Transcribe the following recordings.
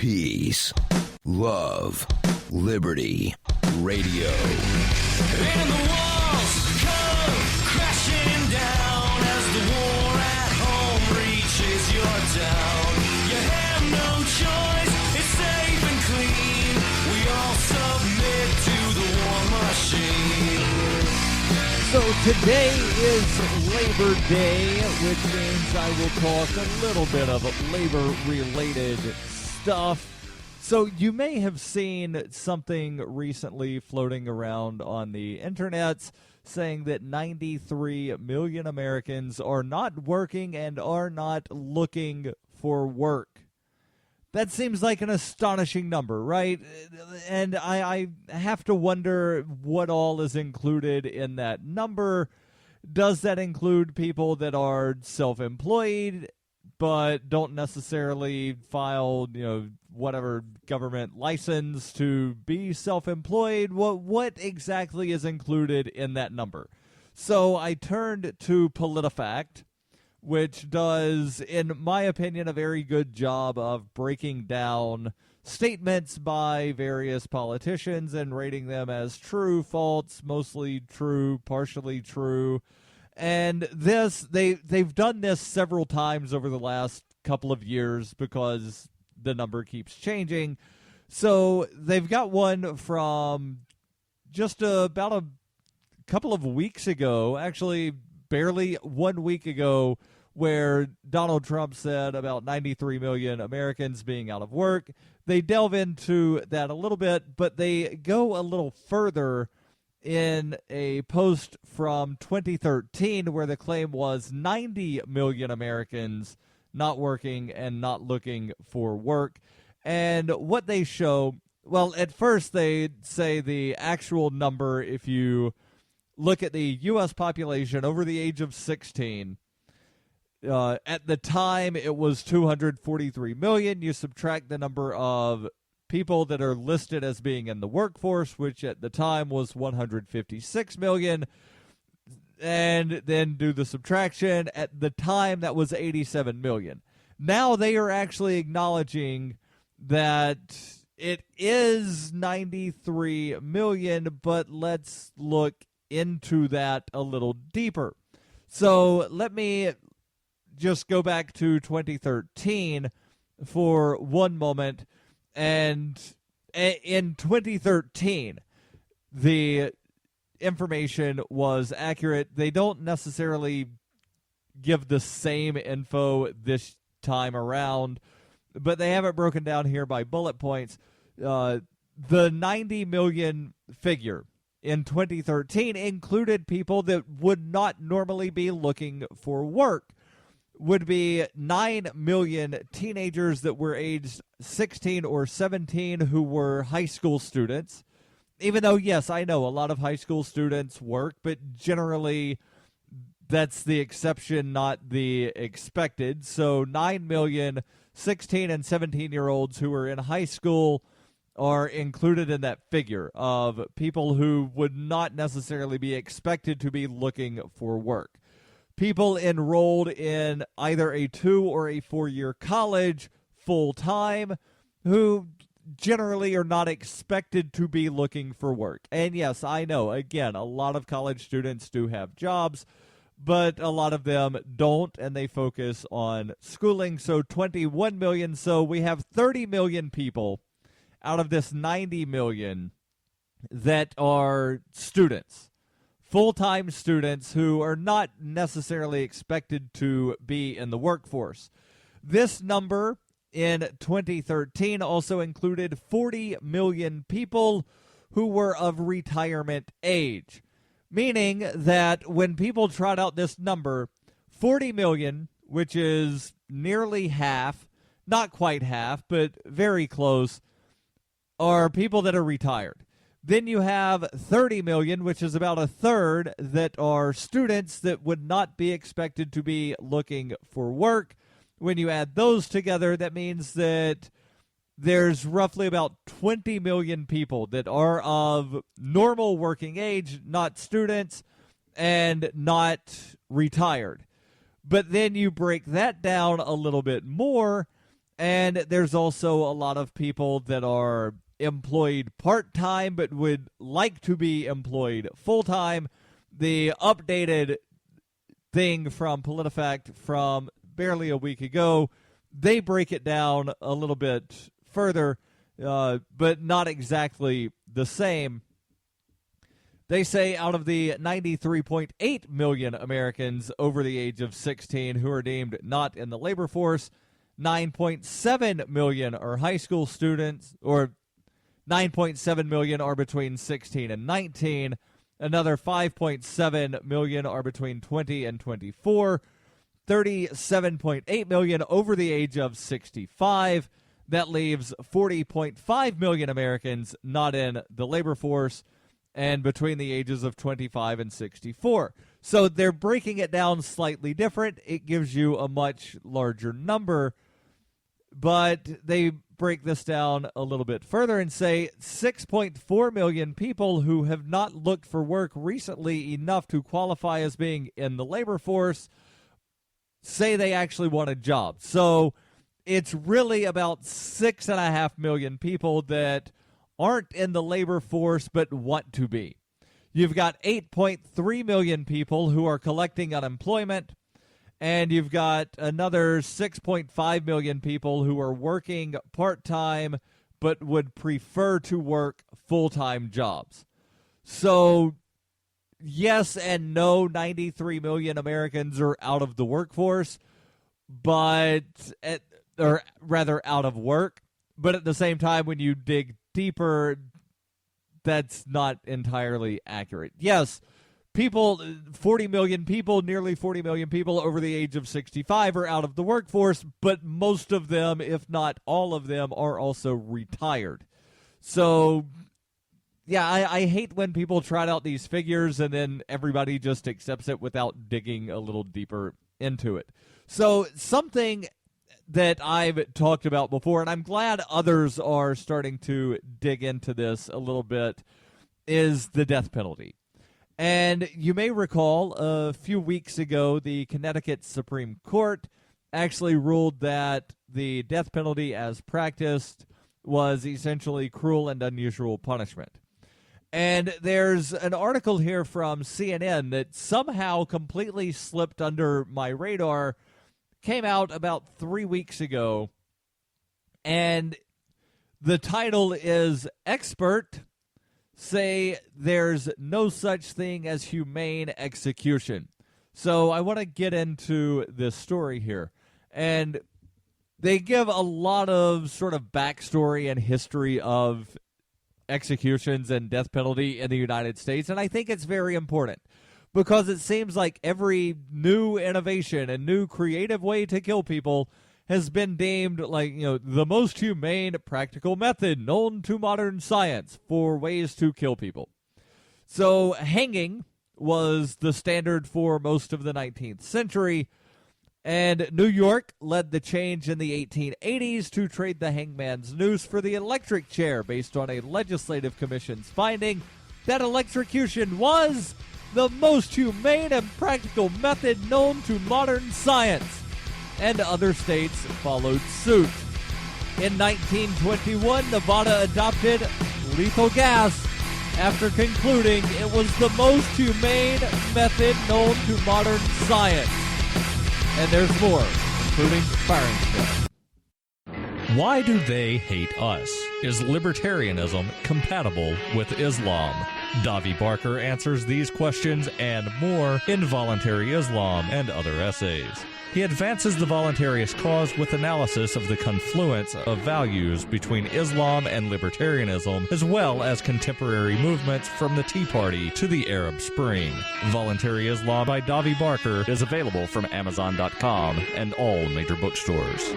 Peace, love, liberty, radio. And the walls come crashing down as the war at home reaches your town. You have no choice, it's safe and clean. We all submit to the war machine. So today is Labor Day, which means I will talk a little bit of labor-related stuff. So you may have seen something recently floating around on the internet saying that 93 million Americans are not working and are not looking for work. That seems like an astonishing number, right? And I have to wonder what all is included in that number. Does that include people that are self-employed but don't necessarily file, whatever government license to be self-employed? What exactly is included in that number? So I turned to PolitiFact, which does, in my opinion, a very good job of breaking down statements by various politicians and rating them as true, false, mostly true, partially true. And they've done this several times over the last couple of years because the number keeps changing. So they've got one from just about a couple of weeks ago, actually barely 1 week ago, where Donald Trump said about 93 million Americans being out of work. They delve into that a little bit, but they go a little further in a post from 2013 where the claim was 90 million Americans not working and not looking for work. And what they show, well, at first they say the actual number, if you look at the U.S. population over the age of 16, at the time it was 243 million. You subtract the number of people that are listed as being in the workforce, which at the time was 156 million, and then do the subtraction. At the time, that was 87 million. Now they are actually acknowledging that it is 93 million, but let's look into that a little deeper. So let me just go back to 2013 for one moment. And in 2013, the information was accurate. They don't necessarily give the same info this time around, but they have it broken down here by bullet points. The 90 million figure in 2013 included people that would not normally be looking for work. Would be 9 million teenagers that were aged 16 or 17 who were high school students. Even though, yes, I know a lot of high school students work, but generally that's the exception, not the expected. So 9 million 16 and 17-year-olds who are in high school are included in that figure of people who would not necessarily be expected to be looking for work. People enrolled in either a 2 or a 4-year college full-time who generally are not expected to be looking for work. And yes, I know, again, a lot of college students do have jobs, but a lot of them don't, and they focus on schooling. So 21 million. So we have 30 million people out of this 90 million that are students. Full-time students who are not necessarily expected to be in the workforce. This number in 2013 also included 40 million people who were of retirement age, meaning that when people trot out this number, 40 million, which is nearly half, not quite half, but very close, are people that are retired. Then you have 30 million, which is about a third, that are students that would not be expected to be looking for work. When you add those together, that means that there's roughly about 20 million people that are of normal working age, not students, and not retired. But then you break that down a little bit more, And there's also a lot of people that are employed part-time but would like to be employed full-time. The updated thing from PolitiFact from barely a week ago, they break it down a little bit further, but not exactly the same. They say out of the 93.8 million Americans over the age of 16 who are deemed not in the labor force, 9.7 million are high school students, or 9.7 million are between 16 and 19. Another 5.7 million are between 20 and 24. 37.8 million over the age of 65. That leaves 40.5 million Americans not in the labor force and between the ages of 25 and 64. So they're breaking it down slightly different. It gives you a much larger number, but they break this down a little bit further and say 6.4 million people who have not looked for work recently enough to qualify as being in the labor force say they actually want a job. So it's really about 6.5 million people that aren't in the labor force but want to be. You've got 8.3 million people who are collecting unemployment, and you've got another 6.5 million people who are working part-time but would prefer to work full-time jobs. So yes and no, 93 million Americans are out of the workforce, or rather out of work. But at the same time, when you dig deeper, that's not entirely accurate. Yes, people, 40 million people, nearly 40 million people over the age of 65 are out of the workforce, but most of them, if not all of them, are also retired. So yeah, I hate when people trot out these figures and then everybody just accepts it without digging a little deeper into it. So something that I've talked about before, and I'm glad others are starting to dig into this a little bit, is the death penalty. And you may recall a few weeks ago, the Connecticut Supreme Court actually ruled that the death penalty as practiced was essentially cruel and unusual punishment. And there's an article here from CNN that somehow completely slipped under my radar, came out about 3 weeks ago, and the title is Expert Say There's No Such Thing as Humane Execution. So I want to get into this story here. And they give a lot of sort of backstory and history of executions and death penalty in the United States, and I think it's very important because it seems like every new innovation and new creative way to kill people has been deemed like, the most humane practical method known to modern science for ways to kill people. So hanging was the standard for most of the 19th century, and New York led the change in the 1880s to trade the hangman's noose for the electric chair based on a legislative commission's finding that electrocution was the most humane and practical method known to modern science, and other states followed suit. In 1921, Nevada adopted lethal gas after concluding it was the most humane method known to modern science. And there's more, including firing squad. Why do they hate us? Is libertarianism compatible with Islam? Davi Barker answers these questions and more in Voluntary Islam and Other Essays. He advances the voluntarist cause with analysis of the confluence of values between Islam and libertarianism, as well as contemporary movements from the Tea Party to the Arab Spring. Voluntary Islam by Davi Barker is available from Amazon.com and all major bookstores.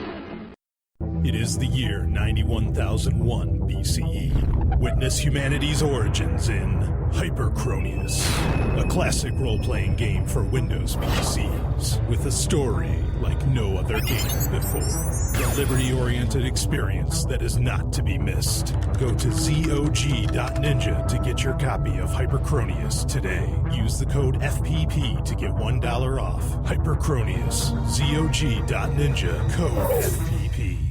It is the year 91,001 BCE. Witness humanity's origins in Hyperchronius, a classic role-playing game for Windows PCs with a story like no other game before. A liberty-oriented experience that is not to be missed. Go to zog.ninja to get your copy of Hyperchronius today. Use the code FPP to get $1 off. Hyperchronius, zog.ninja, code FPP.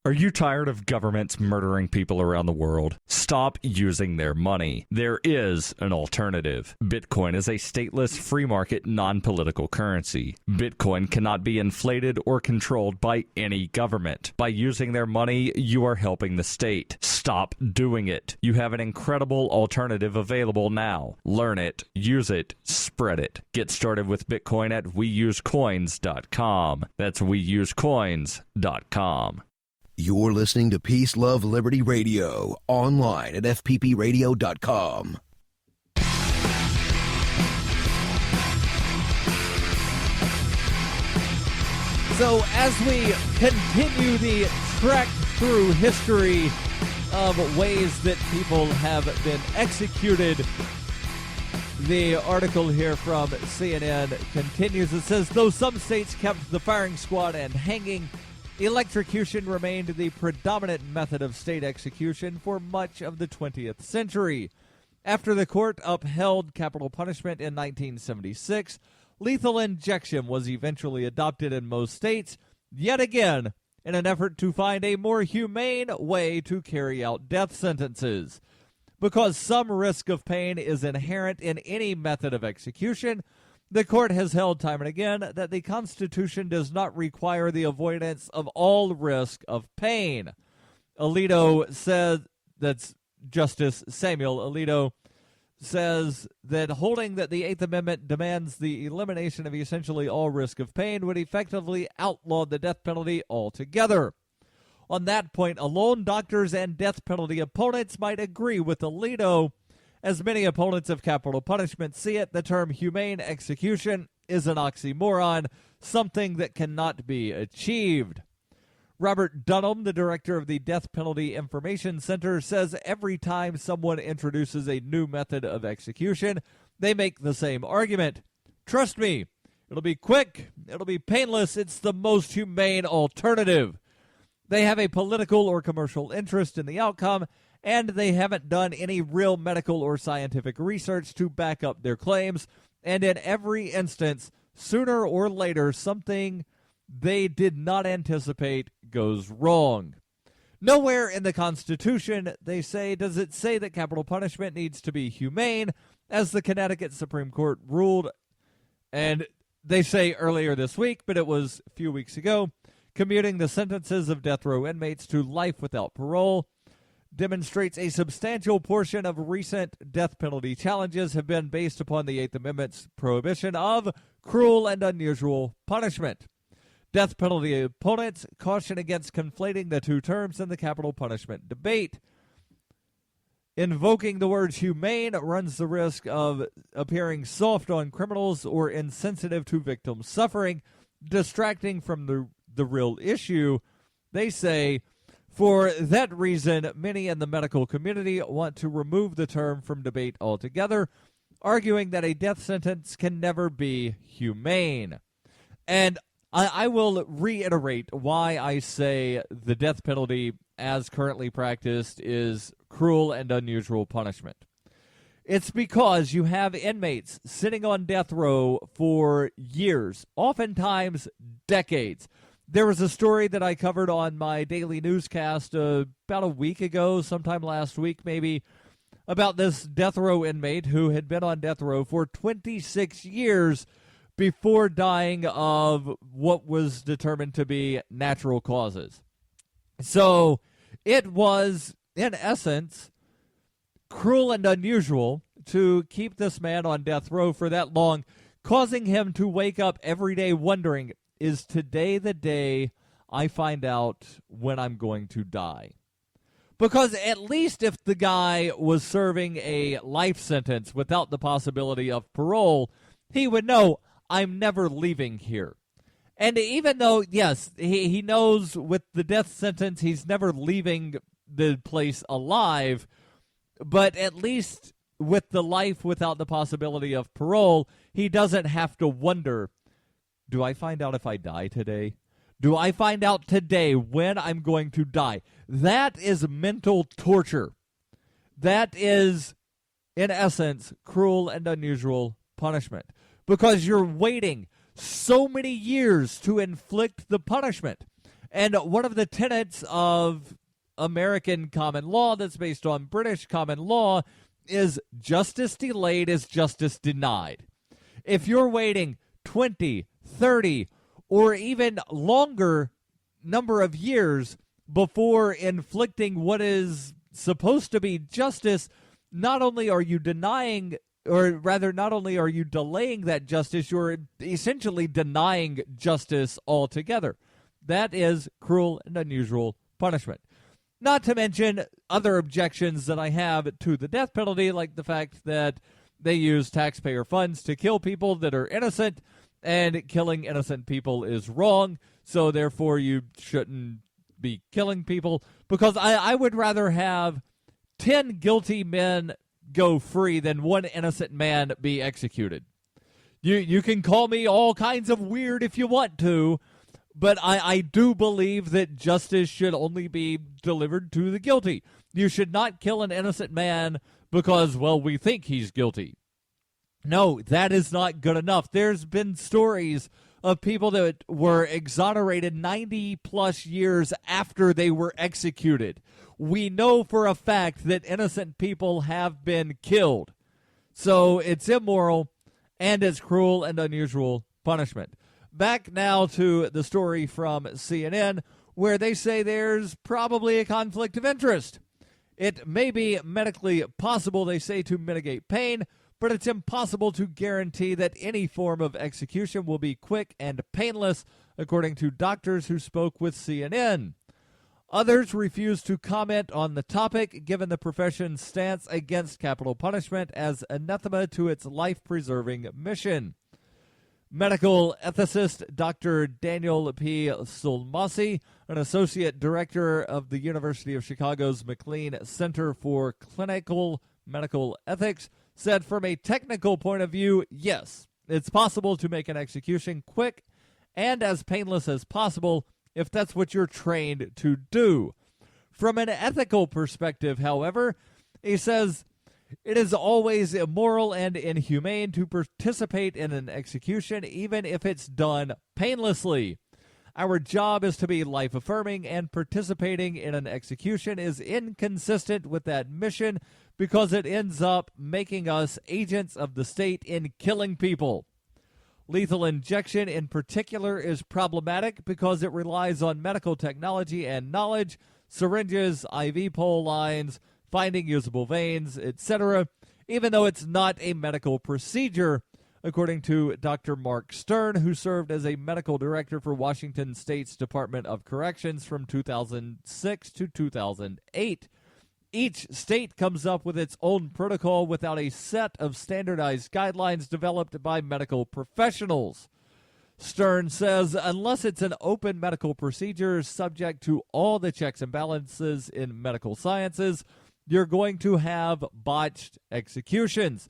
Are you tired of governments murdering people around the world? Stop using their money. There is an alternative. Bitcoin is a stateless, free market, non-political currency. Bitcoin cannot be inflated or controlled by any government. By using their money, you are helping the state. Stop doing it. You have an incredible alternative available now. Learn it, use it, spread it. Get started with Bitcoin at weusecoins.com. That's weusecoins.com. You're listening to Peace, Love, Liberty Radio, online at fppradio.com. So as we continue the trek through history of ways that people have been executed, the article here from CNN continues. It says, though some states kept the firing squad and hanging, electrocution remained the predominant method of state execution for much of the 20th century. After the court upheld capital punishment in 1976, lethal injection was eventually adopted in most states, yet again, in an effort to find a more humane way to carry out death sentences. Because some risk of pain is inherent in any method of execution, the court has held time and again that the Constitution does not require the avoidance of all risk of pain. Alito said, that's Justice Samuel Alito, says that holding that the Eighth Amendment demands the elimination of essentially all risk of pain would effectively outlaw the death penalty altogether. On that point alone, doctors and death penalty opponents might agree with Alito. As many opponents of capital punishment see it, the term humane execution is an oxymoron, something that cannot be achieved. Robert Dunham, the director of the Death Penalty Information Center, says every time someone introduces a new method of execution, they make the same argument. Trust me, it'll be quick, it'll be painless, it's the most humane alternative. They have a political or commercial interest in the outcome, and they haven't done any real medical or scientific research to back up their claims, and in every instance, sooner or later, something they did not anticipate goes wrong. Nowhere in the Constitution, they say, does it say that capital punishment needs to be humane, as the Connecticut Supreme Court ruled, and they say earlier this week, but it was a few weeks ago, commuting the sentences of death row inmates to life without parole demonstrates a substantial portion of recent death penalty challenges have been based upon the Eighth Amendment's prohibition of cruel and unusual punishment. Death penalty opponents caution against conflating the two terms in the capital punishment debate. Invoking the word humane runs the risk of appearing soft on criminals or insensitive to victims' suffering, distracting from the real issue. They say, for that reason, many in the medical community want to remove the term from debate altogether, arguing that a death sentence can never be humane. And I will reiterate why I say the death penalty as currently practiced is cruel and unusual punishment. It's because you have inmates sitting on death row for years, oftentimes decades. There was a story that I covered on my daily newscast about a week ago, sometime last week maybe, about this death row inmate who had been on death row for 26 years before dying of what was determined to be natural causes. So it was, in essence, cruel and unusual to keep this man on death row for that long, causing him to wake up every day wondering, is today the day I find out when I'm going to die? Because at least if the guy was serving a life sentence without the possibility of parole, he would know, I'm never leaving here. And even though, yes, he knows with the death sentence he's never leaving the place alive, but at least with the life without the possibility of parole, he doesn't have to wonder, do I find out if I die today? Do I find out today when I'm going to die? That is mental torture. That is, in essence, cruel and unusual punishment. Because you're waiting so many years to inflict the punishment. And one of the tenets of American common law that's based on British common law is justice delayed is justice denied. If you're waiting 20, 30, or even longer number of years before inflicting what is supposed to be justice, not only are you denying, or rather, not only are you delaying that justice, you're essentially denying justice altogether. That is cruel and unusual punishment. Not to mention other objections that I have to the death penalty, like the fact that they use taxpayer funds to kill people that are innocent, and killing innocent people is wrong, so therefore you shouldn't be killing people, because I would rather have 10 guilty men go free than one innocent man be executed. You can call me all kinds of weird if you want to, but I do believe that justice should only be delivered to the guilty. You should not kill an innocent man because, well, we think he's guilty. No, that is not good enough. There's been stories of people that were exonerated 90-plus years after they were executed. We know for a fact that innocent people have been killed. So it's immoral, and it's cruel and unusual punishment. Back now to the story from CNN, where they say there's probably a conflict of interest. It may be medically possible, they say, to mitigate pain, but it's impossible to guarantee that any form of execution will be quick and painless, according to doctors who spoke with CNN. Others refuse to comment on the topic, given the profession's stance against capital punishment as anathema to its life-preserving mission. Medical ethicist Dr. Daniel P. Sulmasi, an associate director of the University of Chicago's McLean Center for Clinical Medical Ethics, said from a technical point of view, yes, it's possible to make an execution quick and as painless as possible if that's what you're trained to do. From an ethical perspective, however, he says, it is always immoral and inhumane to participate in an execution, even if it's done painlessly. Our job is to be life-affirming, and participating in an execution is inconsistent with that mission because it ends up making us agents of the state in killing people. Lethal injection in particular is problematic because it relies on medical technology and knowledge, syringes, IV pole lines, finding usable veins, etc., even though it's not a medical procedure, according to Dr. Mark Stern, who served as a medical director for Washington State's Department of Corrections from 2006 to 2008. Each state comes up with its own protocol without a set of standardized guidelines developed by medical professionals. Stern says unless it's an open medical procedure subject to all the checks and balances in medical sciences, you're going to have botched executions.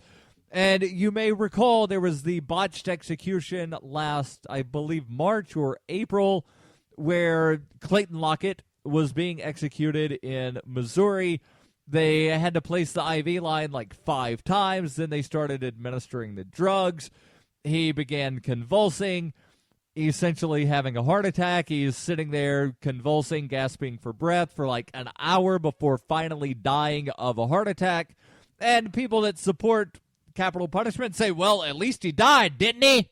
And you may recall there was the botched execution last, I believe, March or April, where Clayton Lockett was being executed in Missouri. They had to place the IV line like 5 times. Then they started administering the drugs. He began convulsing, essentially having a heart attack. He's sitting there convulsing, gasping for breath for like an hour before finally dying of a heart attack. And people that support capital punishment say, well, at least he died, didn't he?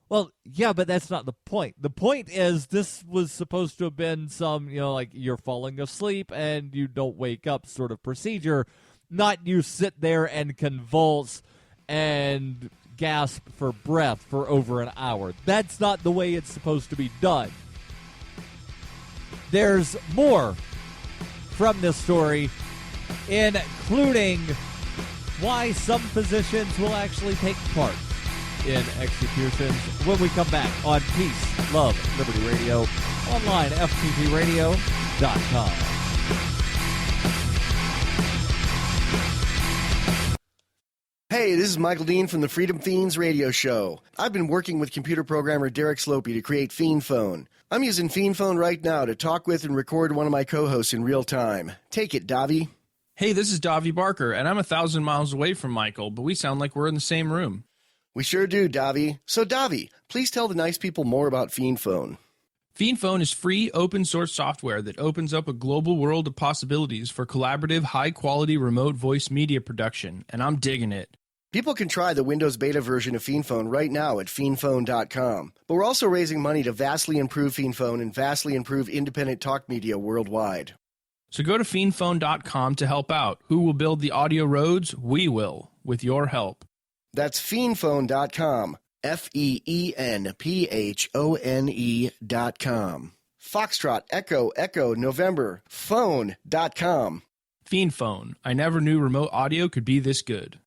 Well, yeah, but that's not the point. The point is this was supposed to have been some, like you're falling asleep and you don't wake up sort of procedure, not you sit there and convulse and gasp for breath for over an hour. That's not the way it's supposed to be done. There's more from this story, including why some physicians will actually take part in executions when we come back on Peace, Love, Liberty Radio, online, fppradio.com. Hey, this is Michael Dean from the Freedom Fiends radio show. I've been working with computer programmer Derek Slopey to create Fiend Phone. I'm using Fiend Phone right now to talk with and record one of my co-hosts in real time. Take it, Davi. Hey, this is Davi Barker, and I'm 1,000 miles away from Michael, but we sound like we're in the same room. We sure do, Davi. So, Davi, please tell the nice people more about Fiend Phone. FiendPhone is free, open-source software that opens up a global world of possibilities for collaborative, high-quality remote voice media production, and I'm digging it. People can try the Windows beta version of FiendPhone right now at fiendphone.com. But we're also raising money to vastly improve FiendPhone and vastly improve independent talk media worldwide. So go to fiendphone.com to help out. Who will build the audio roads? We will, with your help. That's fiendphone.com. FEENPHONE.com. Foxtrot, Echo, November, phone.com. FiendPhone. I never knew remote audio could be this good.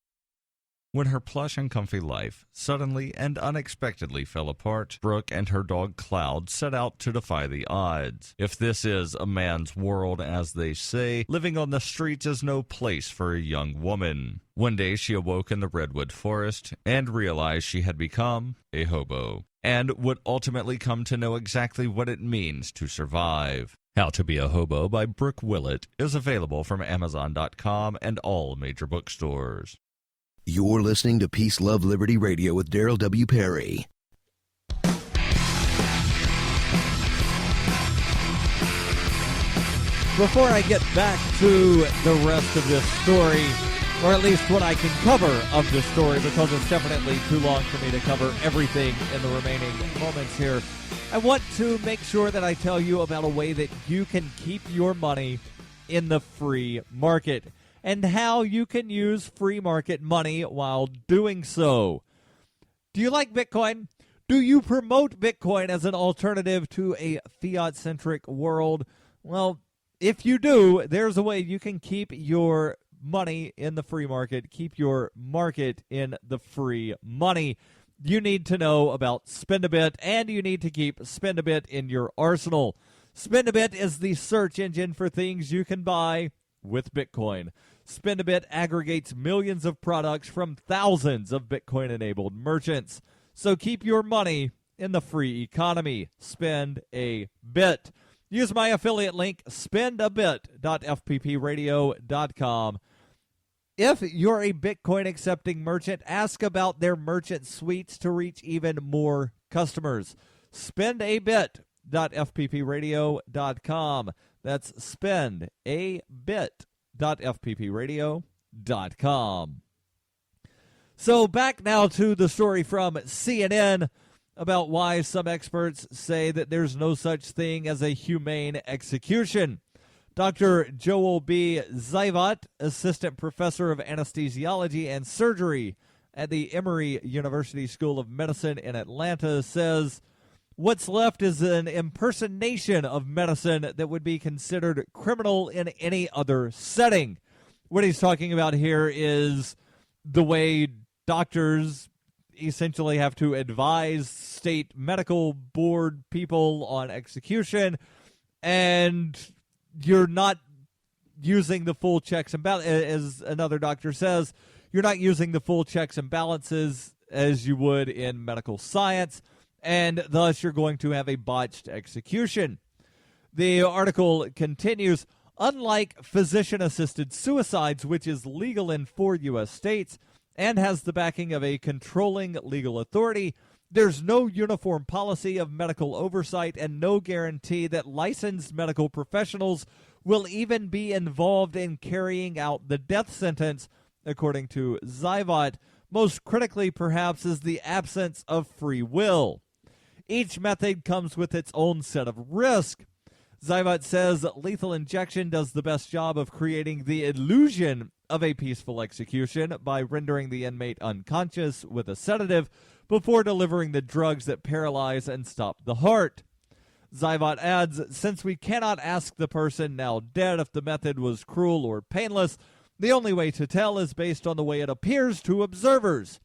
When her plush and comfy life suddenly and unexpectedly fell apart, Brooke and her dog Cloud set out to defy the odds. If this is a man's world, as they say, living on the streets is no place for a young woman. One day she awoke in the redwood forest and realized she had become a hobo, and would ultimately come to know exactly what it means to survive. How to Be a Hobo by Brooke Willett is available from Amazon.com and all major bookstores. You're listening to Peace, Love, Liberty Radio with Darryl W. Perry. Before I get back to the rest of this story, or at least what I can cover of this story, because it's definitely too long for me to cover everything in the remaining moments here, I want to make sure that I tell you about a way that you can keep your money in the free market, and how you can use free market money while doing so. Do you like Bitcoin? Do you promote Bitcoin as an alternative to a fiat-centric world? Well, if you do, there's a way you can keep your money in the free market, keep your market in the free money. You need to know about Spend-A-Bit, and you need to keep Spend-A-Bit in your arsenal. Spend-A-Bit is the search engine for things you can buy with Bitcoin. Spend-A-Bit aggregates millions of products from thousands of Bitcoin-enabled merchants. So keep your money in the free economy. Spend-A-Bit. Use my affiliate link, spendabit.fppradio.com. If you're a Bitcoin-accepting merchant, ask about their merchant suites to reach even more customers. Spendabit.fppradio.com. That's spendabit.fppradio.com. So back now to the story from CNN about why some experts say that there's no such thing as a humane execution. Dr. Joel B. Zivat, assistant professor of anesthesiology and surgery at the Emory University School of Medicine in Atlanta, says what's left is an impersonation of medicine that would be considered criminal in any other setting. What he's talking about here is the way doctors essentially have to advise state medical board people on execution, and you're not using the full checks and balances, as another doctor says, you're not using the full checks and balances as you would in medical science, and thus you're going to have a botched execution. The article continues, unlike physician-assisted suicides, which is legal in 4 U.S. states and has the backing of a controlling legal authority, there's no uniform policy of medical oversight and no guarantee that licensed medical professionals will even be involved in carrying out the death sentence, according to Zivat. Most critically, perhaps, is the absence of free will. Each method comes with its own set of risk. Zivat says lethal injection does the best job of creating the illusion of a peaceful execution by rendering the inmate unconscious with a sedative before delivering the drugs that paralyze and stop the heart. Zivat adds, since we cannot ask the person now dead if the method was cruel or painless, the only way to tell is based on the way it appears to observers.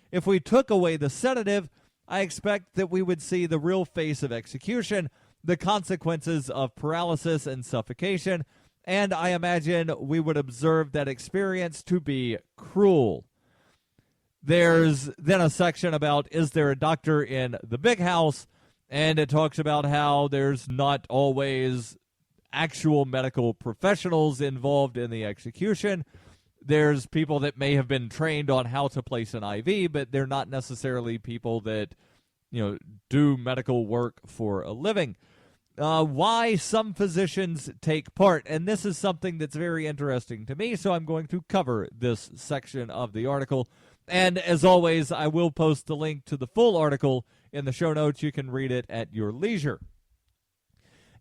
If we took away the sedative, I expect that we would see the real face of execution, the consequences of paralysis and suffocation, and I imagine we would observe that experience to be cruel. There's then a section about, is there a doctor in the big house? And it talks about how there's not always actual medical professionals involved in the execution. There's people that may have been trained on how to place an IV, but they're not necessarily people that, do medical work for a living. why some physicians take part. And this is something that's very interesting to me, so I'm going to cover this section of the article. And as always, I will post the link to the full article in the show notes. You can read it at your leisure.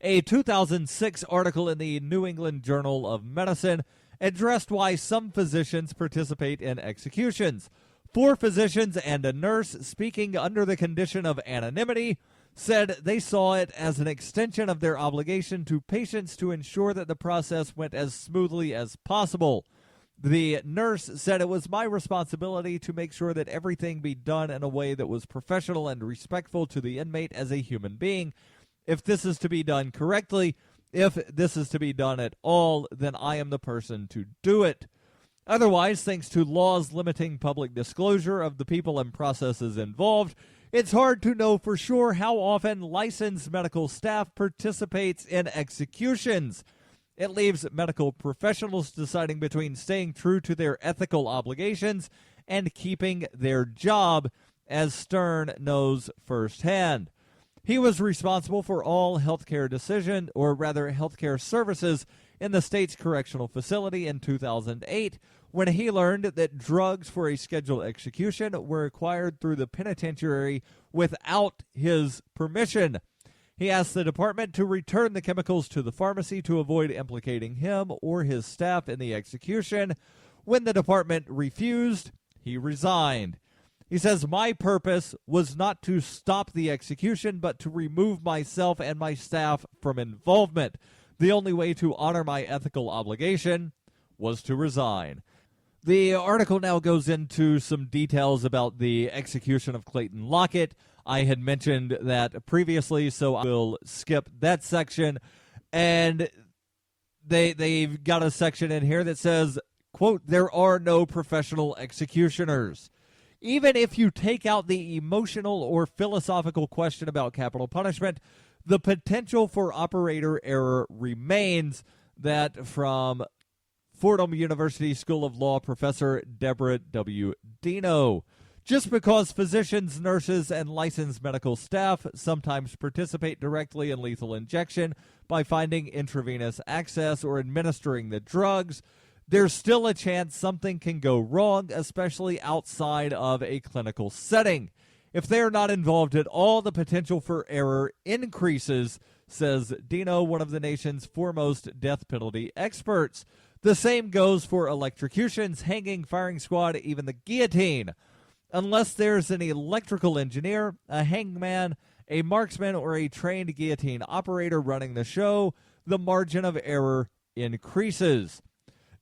A 2006 article in the New England Journal of Medicine addressed why some physicians participate in executions. 4 physicians and a nurse, speaking under the condition of anonymity, said they saw it as an extension of their obligation to patients to ensure that the process went as smoothly as possible. The nurse said, "It was my responsibility to make sure that everything be done in a way that was professional and respectful to the inmate as a human being. If this is to be done correctly, if this is to be done at all, then I am the person to do it. Otherwise, thanks to laws limiting public disclosure of the people and processes involved, it's hard to know for sure how often licensed medical staff participates in executions. It leaves medical professionals deciding between staying true to their ethical obligations and keeping their job, as Stern knows firsthand. He was responsible for all healthcare healthcare services in the state's correctional facility in 2008 when he learned that drugs for a scheduled execution were acquired through the penitentiary without his permission. He asked the department to return the chemicals to the pharmacy to avoid implicating him or his staff in the execution. When the department refused, he resigned. He says, "My purpose was not to stop the execution, but to remove myself and my staff from involvement. The only way to honor my ethical obligation was to resign." The article now goes into some details about the execution of Clayton Lockett. I had mentioned that previously, so I will skip that section. And they've got a section in here that says, quote, "There are no professional executioners." Even if you take out the emotional or philosophical question about capital punishment, the potential for operator error remains. That from Fordham University School of Law professor Deborah W. Dino. Just because physicians, nurses, and licensed medical staff sometimes participate directly in lethal injection by finding intravenous access or administering the drugs, there's still a chance something can go wrong, especially outside of a clinical setting. If they're not involved at all, the potential for error increases, says Dino, one of the nation's foremost death penalty experts. The same goes for electrocutions, hanging, firing squad, even the guillotine. Unless there's an electrical engineer, a hangman, a marksman, or a trained guillotine operator running the show, the margin of error increases.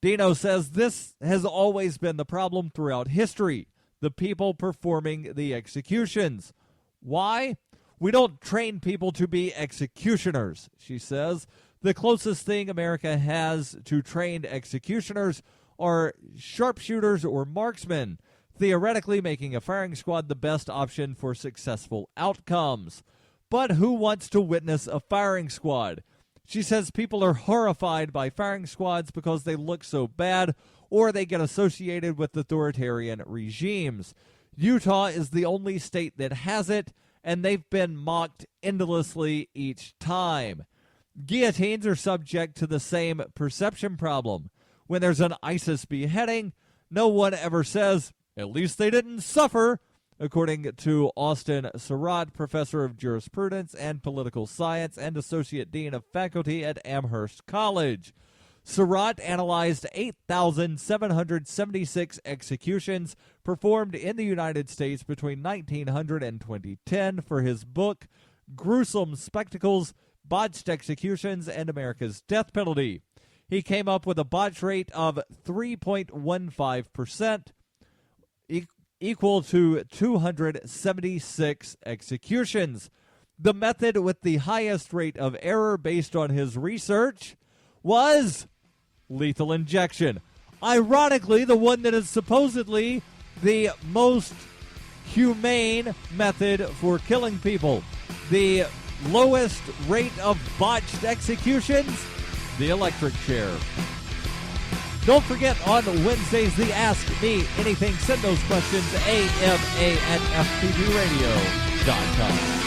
Dino says this has always been the problem throughout history, the people performing the executions. Why? We don't train people to be executioners, she says. The closest thing America has to trained executioners are sharpshooters or marksmen, theoretically making a firing squad the best option for successful outcomes. But who wants to witness a firing squad? She says people are horrified by firing squads because they look so bad or they get associated with authoritarian regimes. Utah is the only state that has it, and they've been mocked endlessly each time. Guillotines are subject to the same perception problem. When there's an ISIS beheading, no one ever says, "At least they didn't suffer," according to Austin Surratt, professor of jurisprudence and political science and associate dean of faculty at Amherst College. Surratt analyzed 8,776 executions performed in the United States between 1900 and 2010 for his book, Gruesome Spectacles, Botched Executions and America's Death Penalty. He came up with a botch rate of 3.15%, equal to 276 executions. The method with the highest rate of error based on his research was lethal injection. Ironically, the one that is supposedly the most humane method for killing people. The lowest rate of botched executions, the electric chair. Don't forget, on Wednesdays, the Ask Me Anything. Send those questions, AMA@FPPradio.com.